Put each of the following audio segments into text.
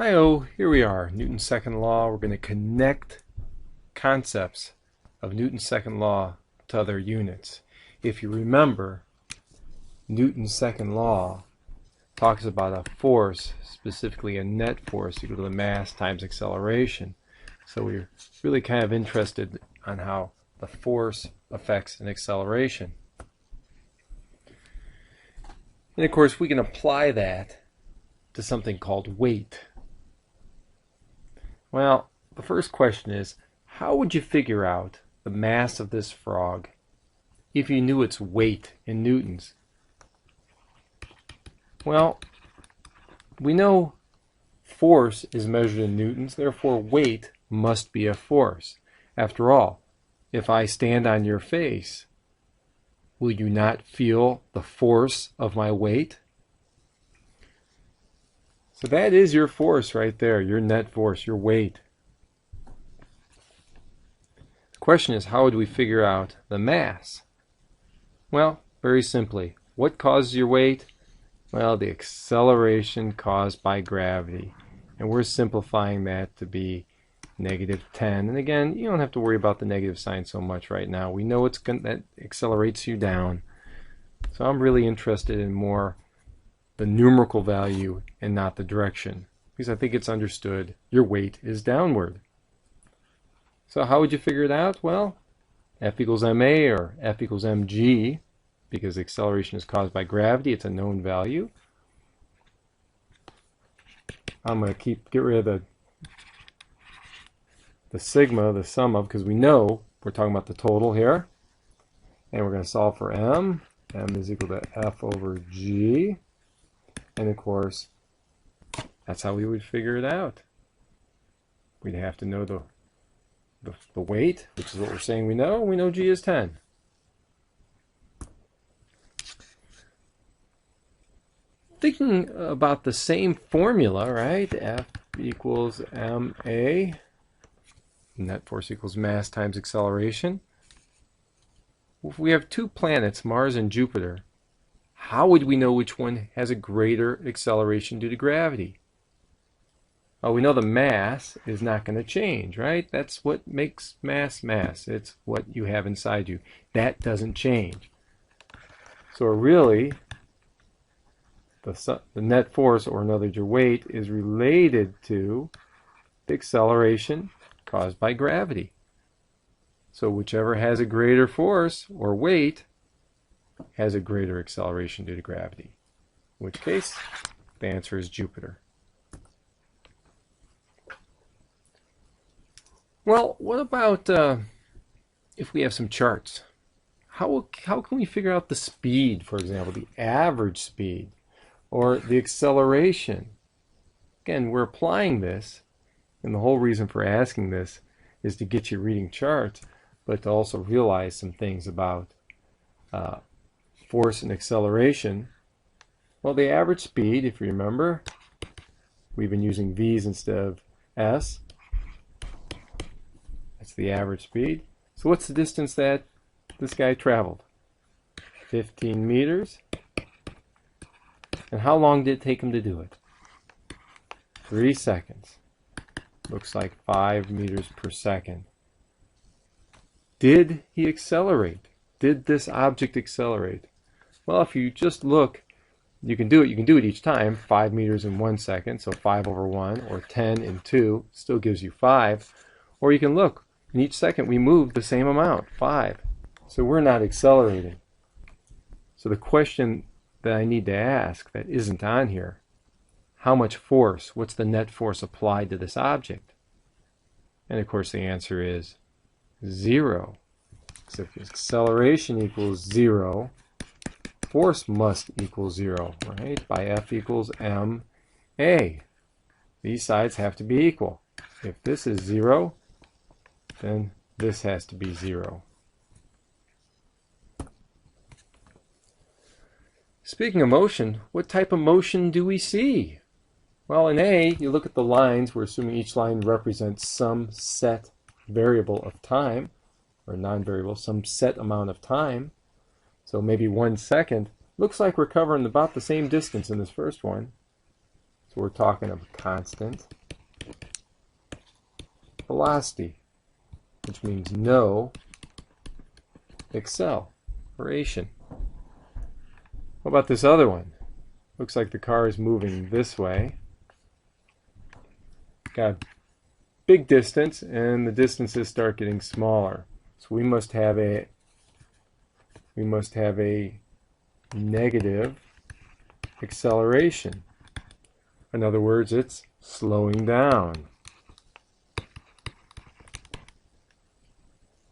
Hi-oh, here we are, Newton's second law. We're going to connect concepts of Newton's second law to other units. If you remember, Newton's second law talks about a force, specifically a net force equal to the mass times acceleration. So we're really kind of interested on how the force affects an acceleration. And of course we can apply that to something called weight. Well, the first question is, how would you figure out the mass of this frog if you knew its weight in newtons? Well, we know force is measured in newtons, therefore weight must be a force. After all, if I stand on your face, will you not feel the force of my weight? So that is your force right there, your net force, your weight. The question is, how would we figure out the mass? Well, very simply, what causes your weight? Well, the acceleration caused by gravity. And we're simplifying that to be -10. And again, you don't have to worry about the negative sign so much right now. We know that accelerates you down. So I'm really interested in more the numerical value and not the direction, because I think it's understood your weight is downward. So how would you figure it out? Well, F equals ma or F equals mg, because acceleration is caused by gravity. It's a known value. I'm going to get rid of the sigma, the sum of, because we know we're talking about the total here. And we're going to solve for m. M is equal to F over g. And of course, that's how we would figure it out. We'd have to know the weight, which is what we're saying we know. We know g is 10. Thinking about the same formula, right? F equals ma, net force equals mass times acceleration. If we have two planets, Mars and Jupiter, how would we know which one has a greater acceleration due to gravity? Well, we know the mass is not going to change, right? That's what makes mass mass. It's what you have inside you. That doesn't change. So really, the net force, or in other words, your weight, is related to the acceleration caused by gravity. So whichever has a greater force or weight has a greater acceleration due to gravity. In which case, the answer is Jupiter. Well, what about if we have some charts? How can we figure out the speed, for example, the average speed, or the acceleration? Again, we're applying this, and the whole reason for asking this is to get you reading charts, but to also realize some things about force and acceleration. Well, the average speed, if you remember, we've been using v's instead of s. That's the average speed. So what's the distance that this guy traveled? 15 meters. And how long did it take him to do it? 3 seconds. Looks like 5 meters per second. Did he accelerate? Did this object accelerate? Well, if you just look, you can do it. You can do it each time. 5 meters in 1 second, so 5 over 1, or 10 in 2, still gives you 5. Or you can look, in each second we moved the same amount, 5. So we're not accelerating. So the question that I need to ask that isn't on here, how much force, what's the net force applied to this object? And of course the answer is 0. So if acceleration equals 0, force must equal 0, right? By F equals ma. These sides have to be equal. If this is 0, then this has to be 0. Speaking of motion, what type of motion do we see? Well, in A, you look at the lines. We're assuming each line represents some set variable of time, or non-variable, some set amount of time. So maybe 1 second. Looks like we're covering about the same distance in this first one. So we're talking of a constant velocity, which means no acceleration. What about this other one? Looks like the car is moving this way. Got a big distance, and the distances start getting smaller. So we must have a negative acceleration. In other words, it's slowing down.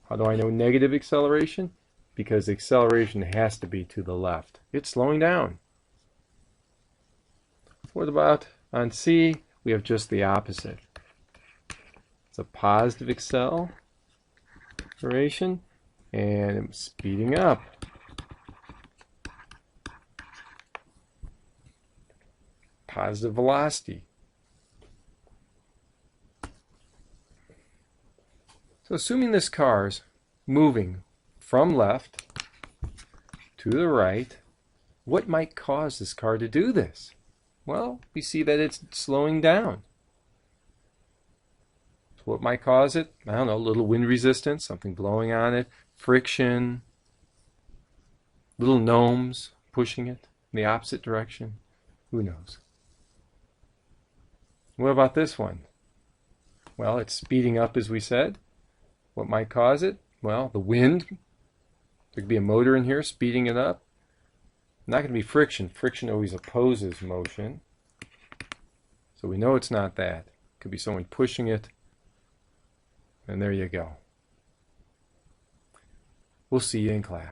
How do I know negative acceleration? Because the acceleration has to be to the left. It's slowing down. What about on C? We have just the opposite. It's a positive acceleration, and it's speeding up. Positive velocity. So assuming this car's moving from left to the right, what might cause this car to do this? Well, we see that it's slowing down. So what might cause it? I don't know, a little wind resistance, something blowing on it, friction, little gnomes pushing it in the opposite direction. Who knows? What about this one? Well, it's speeding up, as we said. What might cause it? Well, the wind. There could be a motor in here speeding it up. Not going to be friction. Friction always opposes motion. So we know it's not that. It could be someone pushing it. And there you go. We'll see you in class.